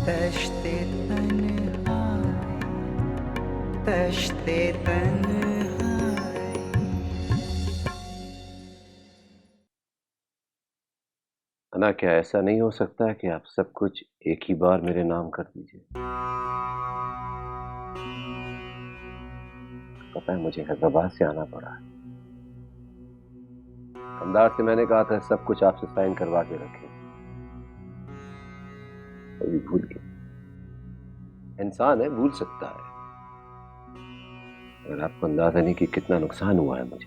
तश्ते तन्हाई, तश्ते तन्हाई। अन्ना, क्या ऐसा नहीं हो सकता है कि आप सब कुछ एक ही बार मेरे नाम कर दीजिए? पता है, मुझे हैदराबाद से आना पड़ा है। कंधार से मैंने कहा था सब कुछ आपसे साइन करवा के रखें, अभी भूल गए। इंसान है, भूल सकता है। अगर आपको अंदाजा नहीं कि कितना नुकसान हुआ है मुझे।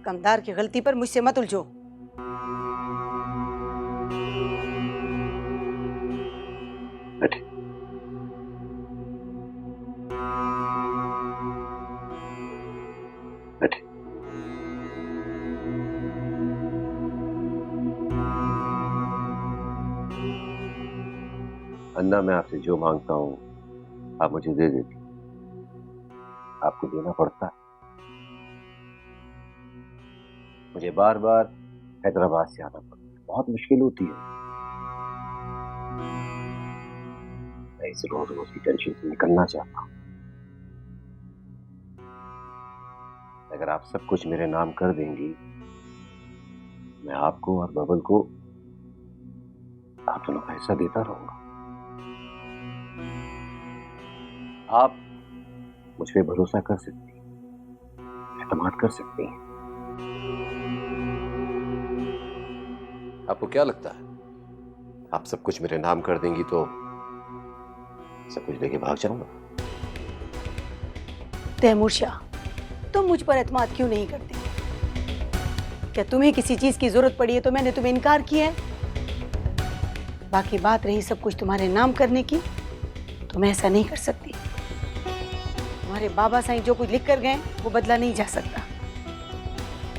कमदार की गलती पर मुझसे मत उलझो। बैठे। बैठे। अन्ना, मैं आपसे जो मांगता हूं आप मुझे दे देती। आपको देना पड़ता है। मुझे बार बार हैदराबाद से आना पड़ता है, बहुत मुश्किल होती है। मैं इस रोज रोज की टेंशन से निकलना चाहता हूं। अगर आप सब कुछ मेरे नाम कर देंगी, मैं आपको और बबल को आप दोनों पैसा देता रहूंगा। आप मुझ पे भरोसा कर सकती हैं, एतमाद कर सकती हैं। आपको क्या लगता है आप सब कुछ मेरे नाम कर देंगी तो सब कुछ लेके भाग जाऊंगा? तैमूर शाह, तुम मुझ पर एतमाद क्यों नहीं करते? क्या तुम्हें किसी चीज की जरूरत पड़ी है तो मैंने तुम्हें इनकार किया है? बाकी बात रही सब कुछ तुम्हारे नाम करने की, तो मैं ऐसा नहीं कर सकती। तुम्हारे बाबा साईं जो कुछ लिख कर गए वो बदला नहीं जा सकता।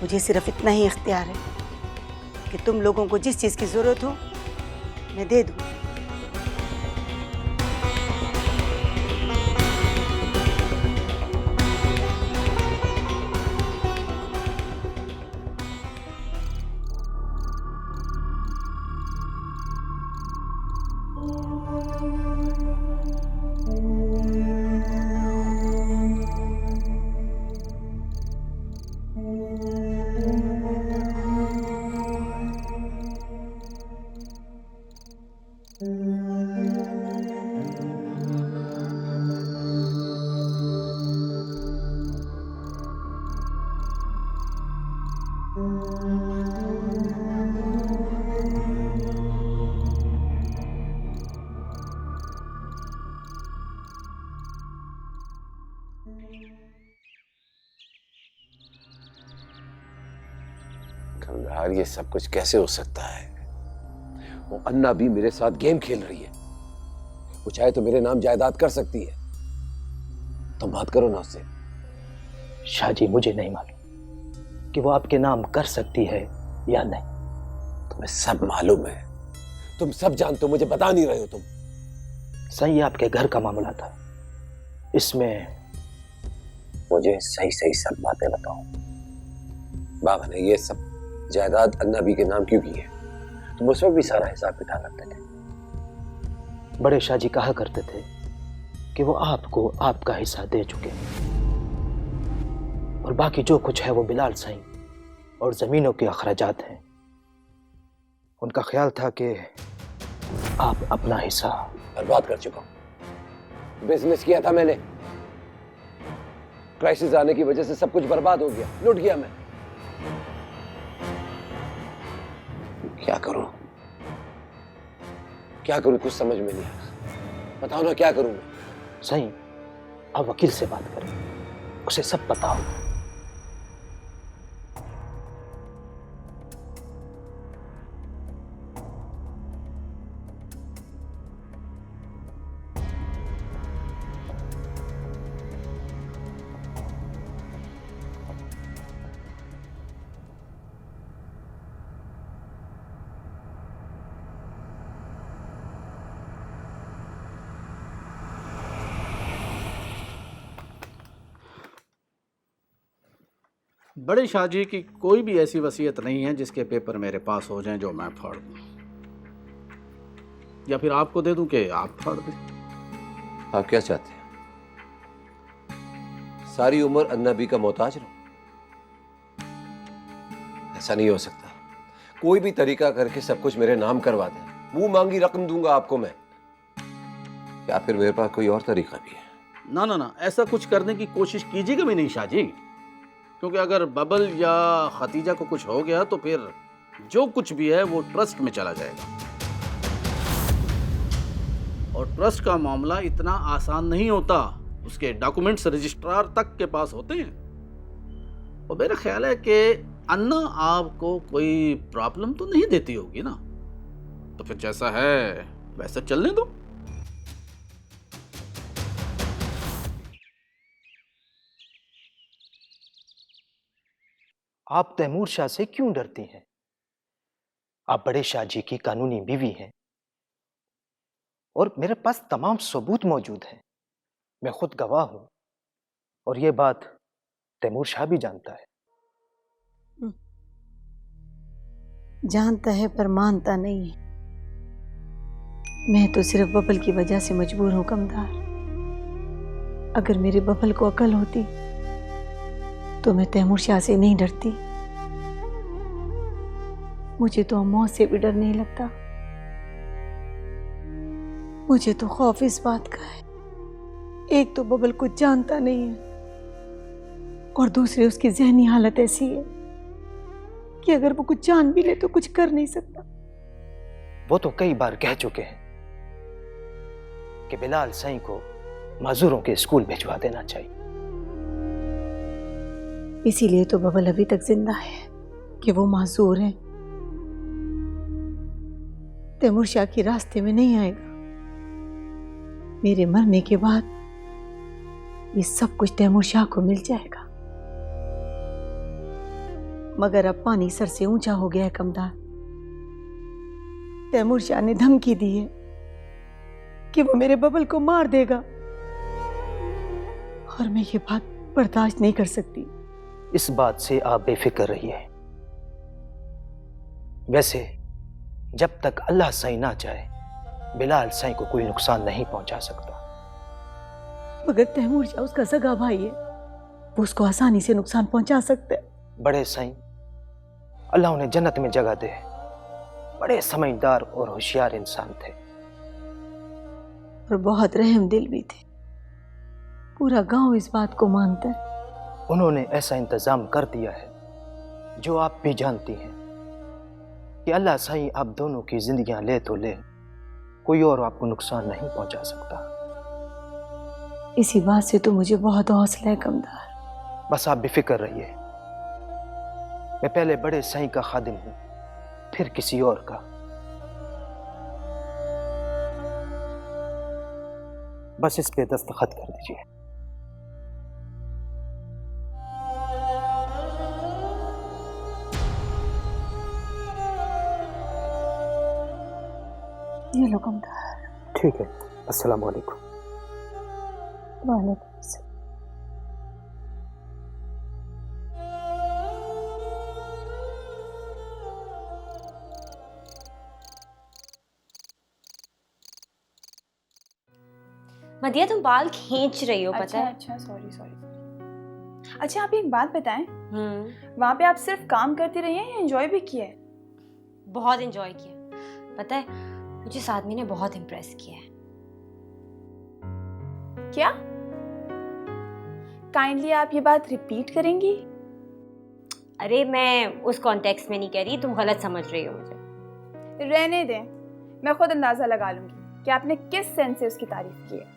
मुझे सिर्फ इतना ही इख्तियार है कि तुम लोगों को जिस चीज की जरूरत हो मैं दे दूं। कंगार, ये सब कुछ कैसे हो सकता है? वो अन्ना भी मेरे साथ गेम खेल रही है। वो चाहे तो मेरे नाम जायदाद कर सकती है। तुम बात करो ना उससे। शाहजी, मुझे नहीं मालूम कि वो आपके नाम कर सकती है या नहीं। तुम्हें सब मालूम है, तुम सब जानते हो, मुझे बता नहीं रहे हो तुम। सही आपके घर का मामला था, इसमें मुझे सही सही सब बातें बताओ। बाबा ने ये सब जायदाद अन्ना भी के नाम क्यों की है? तुम उस वक्त भी सारा हिसाब किताब रखते थे। बड़े शाहजी कहा करते थे कि वो आपको आपका हिस्सा दे चुके और बाकी जो कुछ है वो बिलाल साईं और जमीनों के अखराजात हैं। उनका ख्याल था कि आप अपना हिस्सा बर्बाद कर चुका हूं। बिजनेस किया था मैंने, क्राइसिस आने की वजह से सब कुछ बर्बाद हो गया, लुट गया मैं। क्या करूं? क्या करूं, कुछ समझ में नहीं आ रहा। बताओ ना, क्या करूं मैं? सही, आप वकील से बात करें, उसे सब पता होगा। बड़े शाहजी की कोई भी ऐसी वसीयत नहीं है जिसके पेपर मेरे पास हो जाएं जो मैं फाड़ दूं, या फिर आपको दे दूं कि आप फाड़ दें। आप क्या चाहते हैं? सारी उम्र अन्ना बी का मोहताज रहो? ऐसा नहीं हो सकता। कोई भी तरीका करके सब कुछ मेरे नाम करवा दें, मुंह मांगी रकम दूंगा आपको मैं। या फिर मेरे पास कोई और तरीका भी है? ना ना ना, ऐसा कुछ करने की कोशिश कीजिएगा भी नहीं शाहजी, क्योंकि अगर बबल या खतीजा को कुछ हो गया तो फिर जो कुछ भी है वो ट्रस्ट में चला जाएगा, और ट्रस्ट का मामला इतना आसान नहीं होता। उसके डॉक्यूमेंट्स रजिस्ट्रार तक के पास होते हैं। और मेरा ख्याल है कि अन्ना आपको कोई प्रॉब्लम तो नहीं देती होगी ना, तो फिर जैसा है वैसा चलने दो। आप तैमूर शाह से क्यों डरती हैं? आप बड़े शाह जी की कानूनी बीवी हैं और मेरे पास तमाम सबूत मौजूद हैं। मैं खुद गवाह हूं और यह बात तैमूर शाह भी जानता है। जानता है पर मानता नहीं है। मैं तो सिर्फ बबल की वजह से मजबूर हूं कमदार। अगर मेरे बबल को अकल होती तो मैं तैमूर शाह से नहीं डरती। मुझे तो मौत से भी डर नहीं लगता। मुझे तो खौफ इस बात का है, एक तो बबल कुछ जानता नहीं है और दूसरे उसकी जहनी हालत ऐसी है कि अगर वो कुछ जान भी ले तो कुछ कर नहीं सकता। वो तो कई बार कह चुके हैं कि बिलाल साईं को माजूरों के स्कूल भिजवा देना चाहिए। इसीलिए तो बबल अभी तक जिंदा है कि वो माजूर है। तैमूर शाह के रास्ते में नहीं आएगा। मेरे मरने के बाद ये सब कुछ तैमूर शाह को मिल जाएगा। मगर अब पानी सर से ऊंचा हो गया है कमदार। तैमूर शाह ने धमकी दी है कि वो मेरे बबल को मार देगा और मैं ये बात बर्दाश्त नहीं कर सकती। इस बात से आप बेफिक्र रहिए। वैसे जब तक अल्लाह साईं ना चाहे बिलाल साईं को कोई नुकसान नहीं पहुंचा सकता। मगर तैमूर शाह उसका सगा भाई है, वो उसको आसानी से नुकसान पहुंचा सकता है। बड़े साईं अल्लाह उन्हें जन्नत में जगह दे, बड़े समझदार और होशियार इंसान थे और बहुत रहम दिल भी थे। पूरा गांव इस बात को मानता है। उन्होंने ऐसा इंतजाम कर दिया है जो आप भी जानती हैं कि अल्लाह साईं आप दोनों की जिंदगियां ले तो ले, कोई और आपको नुकसान नहीं पहुंचा सकता। इसी बात से तो मुझे बहुत हौसला है कमदार। बस आप बेफिक्र रहिए। मैं पहले बड़े साईं का खादिम हूं, फिर किसी और का। बस इस पे दस्तखत कर दीजिए। ये लो कमदार। ठीक है, अस्सलाम वालेकुम। वालेकुम अस्सलाम। मदिया तुम बाल खींच रही हो, पता है? अच्छा सॉरी सॉरी। अच्छा आप एक बात बताएं, वहाँ पे आप सिर्फ काम करती रही हैं या एंजॉय भी किया है? बहुत एंजॉय किया। पता है मुझे इस आदमी ने बहुत इम्प्रेस किया है। क्या? काइंडली आप ये बात रिपीट करेंगी? अरे मैं उस कॉन्टेक्स्ट में नहीं कह रही, तुम गलत समझ रही हो मुझे। रहने दें, मैं खुद अंदाजा लगा लूंगी कि आपने किस सेंस से उसकी तारीफ की है।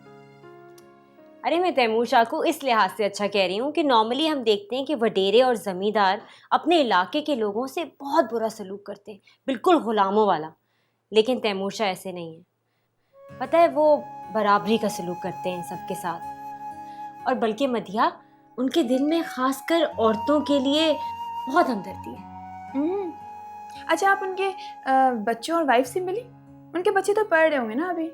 अरे मैं तैमूर शाह को इस लिहाज से अच्छा कह रही हूँ कि नॉर्मली हम देखते हैं कि वडेरे और ज़मींदार अपने इलाके के लोगों से बहुत बुरा सलूक करते हैं, बिल्कुल गुलामों वाला। लेकिन तैमूर शाह ऐसे नहीं है। पता है वो बराबरी का सलूक करते हैं सबके साथ। और बल्कि मदिया, उनके दिल में खासकर औरतों के लिए बहुत हमदर्दी है। अच्छा आप उनके बच्चों और वाइफ से मिली? उनके बच्चे तो पढ़ रहे होंगे ना अभी।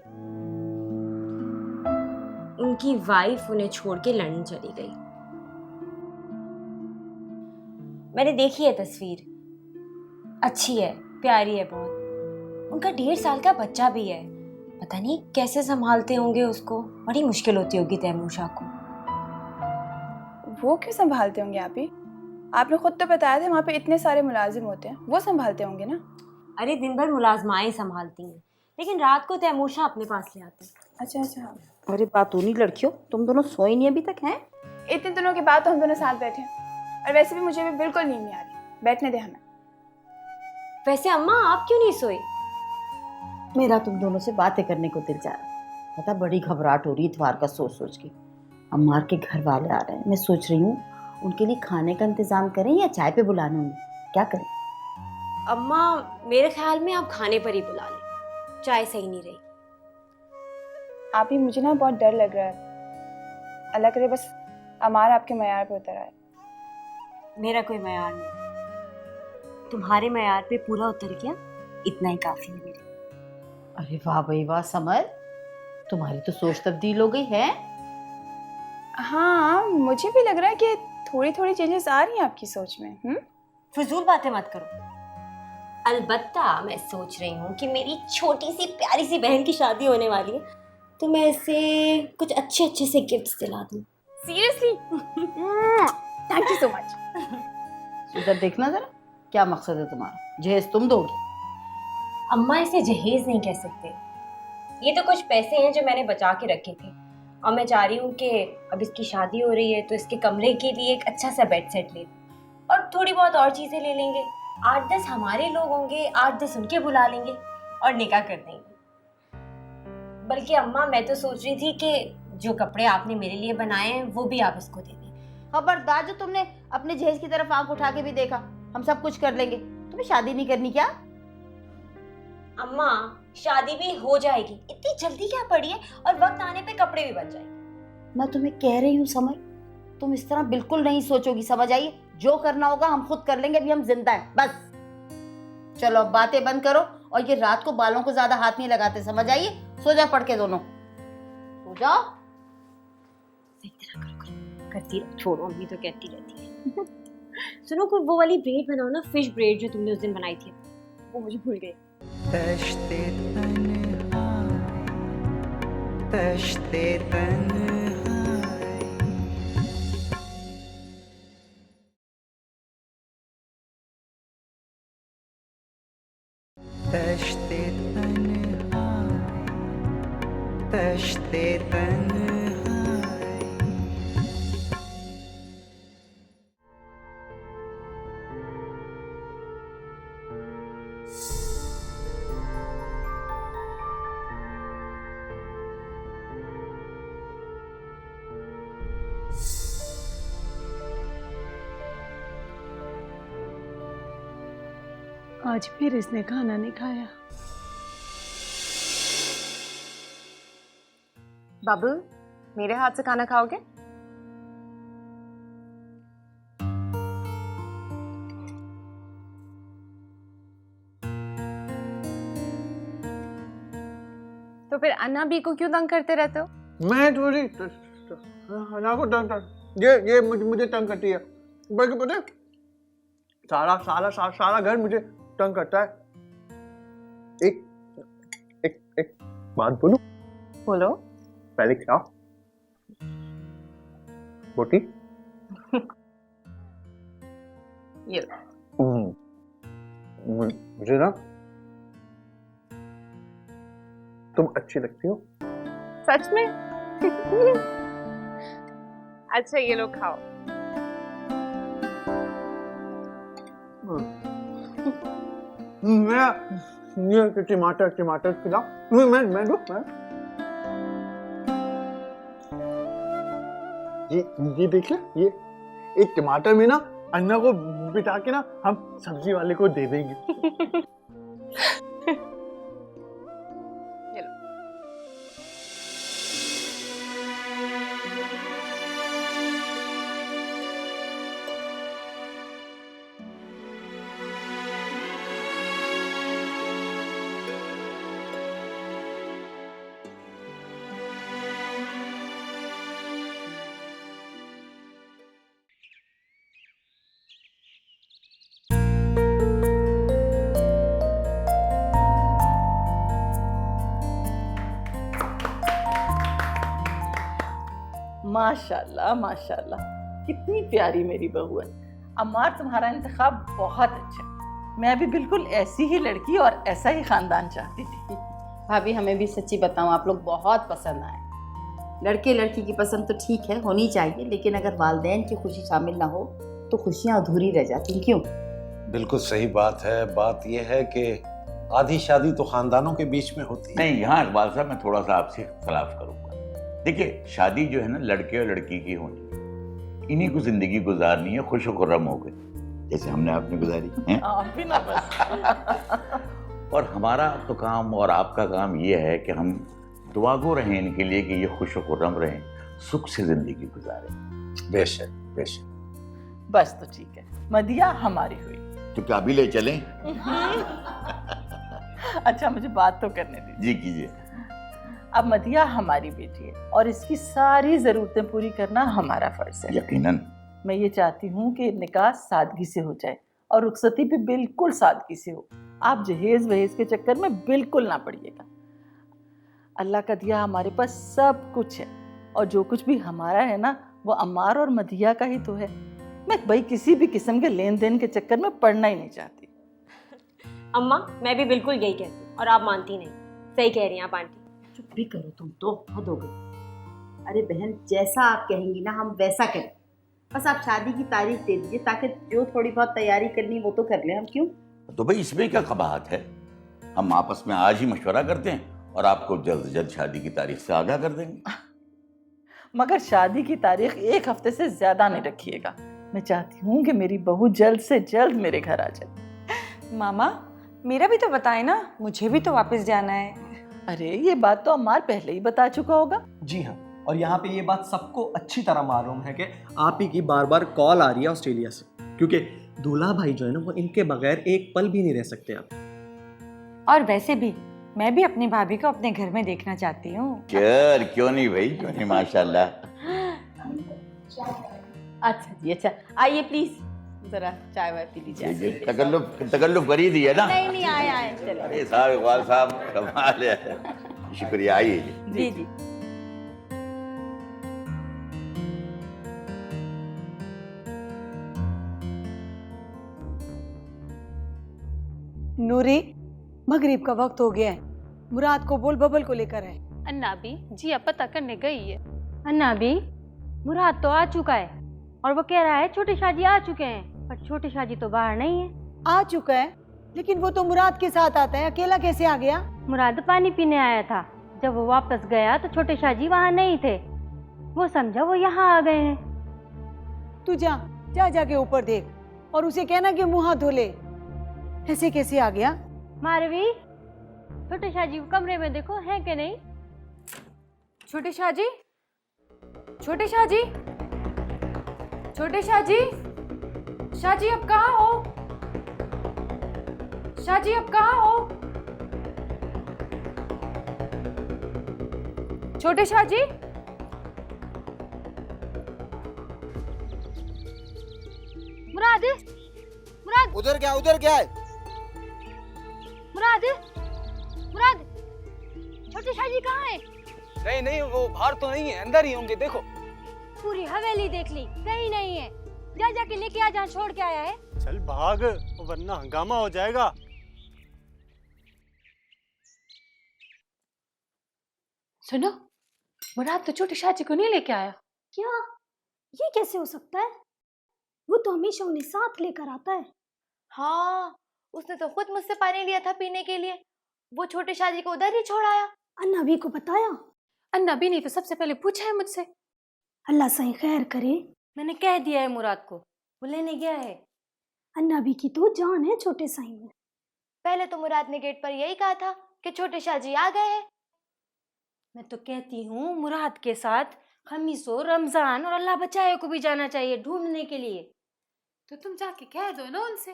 उनकी वाइफ उन्हें छोड़ के लंदन चली गई। मैंने देखी है तस्वीर, अच्छी है, प्यारी है बहुत। उनका 1.5 साल का बच्चा भी है, पता नहीं कैसे संभालते होंगे उसको, बड़ी मुश्किल होती होगी तैमूर शाह को। वो क्यों संभालते होंगे आप ही? आपने खुद तो बताया था वहाँ पे इतने सारे मुलाजिम होते हैं, वो संभालते होंगे ना। अरे दिन भर मुलाजमाएं संभालती हैं, लेकिन रात को तैमूर शाह अपने पास ले आते हैं। अच्छा अच्छा। अरे बात नहीं लड़कियों, तुम दोनों सोई नहीं अभी तक हैं? इतने दिनों के बाद तो हम दोनों साथ बैठे हैं, और वैसे भी मुझे भी बिल्कुल नींद नहीं आ रही, बैठने दे हमें। वैसे अम्मा आप क्यों नहीं सोई? मेरा तुम दोनों से बातें करने को दिल जा रहा, पता बड़ी घबराहट हो रही है इतवार का सोच सोच के। अम्मार के घर वाले आ रहे हैं, मैं सोच रही हूँ उनके लिए खाने का इंतजाम करें या चाय पे बुलाना उन्हें, क्या करें? अम्मा मेरे ख्याल में आप खाने पर ही बुला लें, चाय सही नहीं रही। आप ही, मुझे ना बहुत डर लग रहा है। अल्लाह करे बस अमार आपके मयार पे उतर आए। मेरा कोई मयार नहीं, तुम्हारे मयार पे पूरा उतर गया, इतना ही काफी है मेरे। अरे वाह भाई वाह समर, तुम्हारी तो सोच तब्दील हो गई है। हाँ, मुझे भी लग रहा है कि थोड़ी थोड़ी चेंजेस आ रही हैं आपकी सोच में। फजूल बातें मत करो। अलबत्ता मैं सोच रही हूँ कि मेरी छोटी सी प्यारी सी बहन की शादी होने वाली है, तो मैं इसे कुछ अच्छे अच्छे से गिफ्ट्स दिला दूँ। Seriously? Thank you so much. इधर देखना जरा, क्या मकसद है तुम्हारा? जहेज तुम दोगी? अम्मा इसे जहेज नहीं कह सकते, ये तो कुछ पैसे हैं जो मैंने बचा के रखे थे, और मैं चाह रही हूँ कि अब इसकी शादी हो रही है तो इसके कमरे के लिए एक अच्छा सा बेड सेट ले, और थोड़ी बहुत और चीजें ले लेंगे। 8-10 हमारे लोग होंगे, 8-10 उनके बुला लेंगे और निकाह कर देंगे। बल्कि अम्मा मैं तो सोच रही थी कि जो कपड़े आपने मेरे लिए बनाए हैं वो भी आप इसको दे दें। खबरदार, जो तुमने अपने जहेज की तरफ आंख उठा के भी देखा, हम सब कुछ कर लेंगे, तुम्हें शादी नहीं करनी क्या? अम्मा शादी भी हो जाएगी, इतनी जल्दी क्या पड़ी है, और वक्त आने पे कपड़े भी बन जाएंगे। मैं तुम्हें कह रही हूँ समर, तुम इस तरह बिल्कुल नहीं सोचोगी, समझ आई? जो करना होगा हम खुद कर लेंगे, अभी हम जिंदा हैं बस। चलो अब बातें बंद करो, और ये रात को बालों को ज्यादा हाथ नहीं लगाते, समझ आइए? सो जा पड़ के दोनों, सो जाओ। करती रहो, छोड़ो, अम्मी तो कहती रहती है। सुनो, कोई वो वाली ब्रेड बनाओ ना, फिश ब्रेड जो तुमने उस दिन बनाई थी, वो मुझे भूल गई। तश्ते तन्हाई, तश्ते तन्हाई, तश्ते तन्हाई, तश्ते तन्हाई। आज फिर इसने खाना नहीं खाया। बाबू, मेरे हाथ से खाना खाओगे? तो फिर अन्ना बी को क्यों तंग करते रहते हो? मैं थोड़ी अन्ना को तंग ये मुझे तंग करती है, बल्कि पता है सारा घर मुझे तंग करता है। एक बात बोलूं? बोलो। पहले क्या रोटी? ये मुझे ना तुम अच्छी लगती हो। सच में? अच्छा ये लो खाओ। मैं ये टमाटर खिलाओ। मैं दो ये देखिए, ये एक टमाटर में ना अन्ना को बिठा के ना हम सब्जी वाले को दे देंगे। माशाल्लाह माशाल्लाह, कितनी प्यारी मेरी बहू है। अम्मार, तुम्हारा इंतखाब बहुत अच्छा है। मैं भी बिल्कुल ऐसी ही लड़की और ऐसा ही खानदान चाहती थी। भाभी हमें भी सच्ची बताऊं, आप लोग बहुत पसंद आए। लड़के लड़की की पसंद तो ठीक है, होनी चाहिए, लेकिन अगर वालिदैन की खुशी शामिल ना हो तो खुशियां अधूरी रह जाती। क्यों? बिल्कुल सही बात है। बात यह है कि आधी शादी तो खानदानों के बीच में होती है। नहीं, यहाँ इकबाल साहब मैं थोड़ा सा आपसे इख्तलाफ करूंगा। देखिए, शादी जो है ना लड़के और लड़की की होनी है, इन्हीं को जिंदगी गुजारनी है खुश खुर्रम हो गए, जैसे हमने आपने गुजारी है। भी ना बस। और हमारा तो काम और आपका काम ये है कि हम दुआगो रहें इनके लिए कि ये खुश खुर्रम रहें, सुख से जिंदगी गुजारें। बेशक बेशक। बस तो ठीक है, मदिया हमारी हुई। तो क्या अभी ले चलें? अच्छा, मुझे बात तो करने दीजिए। जी कीजिए। अब मदिया हमारी बेटी है और इसकी सारी जरूरतें पूरी करना हमारा फर्ज है। यकीनन। मैं ये चाहती हूँ कि निकाह सादगी से हो जाए और रुखसती भी बिल्कुल सादगी से हो। आप जहेज वहेज के चक्कर में बिल्कुल ना पड़िएगा। अल्लाह का दिया हमारे पास सब कुछ है और जो कुछ भी हमारा है ना वो अम्मार और मदिया का ही तो है। मैं भाई किसी भी किस्म के लेन देन के चक्कर में पड़ना ही नहीं चाहती। अम्मा, मैं भी बिल्कुल यही कहती हूँ और आप मानती नहीं। सही कह रही हैं आप आंटी। चुप भी करो तुम तो, हद हो गई। अरे बहन, जैसा आप कहेंगी ना हम वैसा करें। बस आप शादी की तारीख दे दीजिए ताकि जो थोड़ी बहुत तैयारी करनी वो तो कर लें हम। क्यों? तो भाई इसमें क्या कबाहत है, हम आपस में आज ही मशवरा करते हैं और आपको जल्द जल्द शादी की तारीख से आगाह कर देंगे। मगर शादी की तारीख 1 हफ्ते से ज्यादा नहीं रखिएगा। मैं चाहती हूँ कि मेरी बहू जल्द से जल्द मेरे घर आ जाए। मामा, मेरा भी तो बताए ना, मुझे भी तो वापस जाना है। अरे ये बात तो अम्मार पहले ही बता चुका होगा। जी हाँ, और यहाँ पे ये बात सबको अच्छी तरह मालूम है कि आप ही की बार बार कॉल आ रही है ऑस्ट्रेलिया से, क्योंकि दूल्हा भाई जो है ना वो इनके बगैर एक पल भी नहीं रह सकते आप। और वैसे भी मैं भी अपनी भाभी को अपने घर में देखना चाहती हूँ। क्यों नहीं भाई, क्यों नहीं, माशाल्लाह। अच्छा जी, अच्छा आइए प्लीज, जरा चाय वाय पी लीजिए। तकल्लुफ करी दी है ना? नहीं नहीं, आए चले। अरे साहब, इकबाल साहब कमाल है। शुक्रिया, आइए जी जी। नूरी, मगरिब का वक्त हो गया है, मुराद को बोल बबल को लेकर आए। अन्ना भी जी अब पता करने गई है। अन्ना भी, मुराद तो आ चुका है और वो कह रहा है छोटे शाहजी आ चुके हैं, पर छोटे शाहजी तो बाहर नहीं है। आ चुका है, लेकिन वो तो मुराद के साथ आता है, अकेला कैसे आ गया? मुराद पानी पीने आया था, जब वो वापस गया तो छोटे शाहजी वहाँ नहीं थे, वो समझा वो यहाँ आ गए हैं। तू जा जा जाके ऊपर देख और उसे कहना कि मुंह हाथ धो ले। ऐसे कैसे आ गया? मारवी, छोटे शाहजी को कमरे में देखो है कि नहीं। छोटे शाहजी, छोटे शाहजी, छोटे शाहजी, शाहजी अब कहाँ हो? शाहजी अब कहाँ हो? छोटे शाहजी, मुराद, मुराद, उधर क्या है? मुराद, मुराद, छोटे शाहजी कहाँ है? नहीं, वो बाहर तो नहीं है, अंदर ही होंगे। देखो, पूरी हवेली देख ली, कहीं नहीं है। जा जाके लेके आ, जहाँ छोड़ के आया है। चल भाग, वरना हंगामा हो जाएगा। सुनो, मुराद तो छोटे शाहजी को नहीं लेके आया। क्या? ये कैसे हो सकता है? वो तो हमेशा उन्हें साथ लेकर आता है। हाँ, उसने तो खुद मुझसे पानी लिया था पीने के लिए, वो छोटे शाहजी को उधर ही छोड़ आया। अन्ना भी को बताया? अन्ना भी नहीं तो सबसे पहले पूछा है मुझसे। अल्लाह सही खैर करे। मैंने कह दिया है मुराद को, वो लेने गया है। अन्ना भी की तो जान है छोटे साईं में। पहले तो मुराद ने गेट पर यही कहा था कि छोटे शाहजी आ गए हैं। मैं तो कहती हूँ मुराद के साथ खमीसो, रमजान और अल्लाह बचाए को भी जाना चाहिए ढूंढने के लिए। तो तुम जाके कह दो ना उनसे।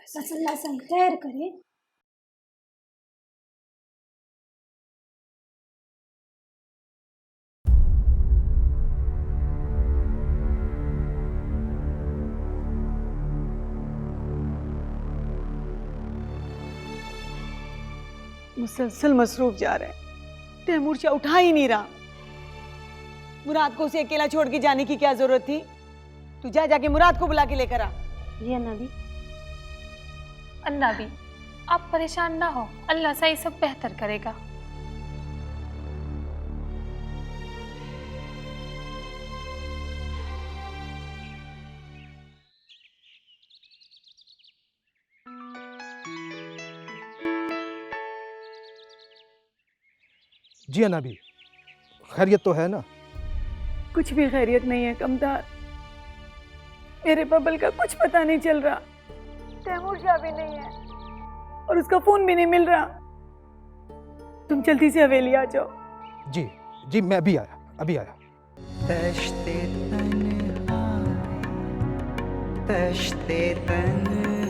बस अल्लाह सही खैर करे। मुसलसल मसरूफ जा रहे हैं, तैमूर शाह उठा ही नहीं रहा। मुराद को उसे अकेला छोड़ के जाने की क्या जरूरत थी? तू जा जाके मुराद को बुला के लेकर आ। जी अन्ना भी। अन्ना भी, आप परेशान ना हो, अल्लाह सही सब बेहतर करेगा। जी अन्ना भी, खैरियत तो है ना? कुछ भी खैरियत नहीं है कमदार। मेरे बबल का कुछ पता नहीं चल रहा। तैमूर शाह भी नहीं है और उसका फोन भी नहीं मिल रहा। तुम जल्दी से हवेली आ जाओ। जी जी, मैं अभी आया, अभी आया। तश्ते तन्हाई, तश्ते तन्हाई।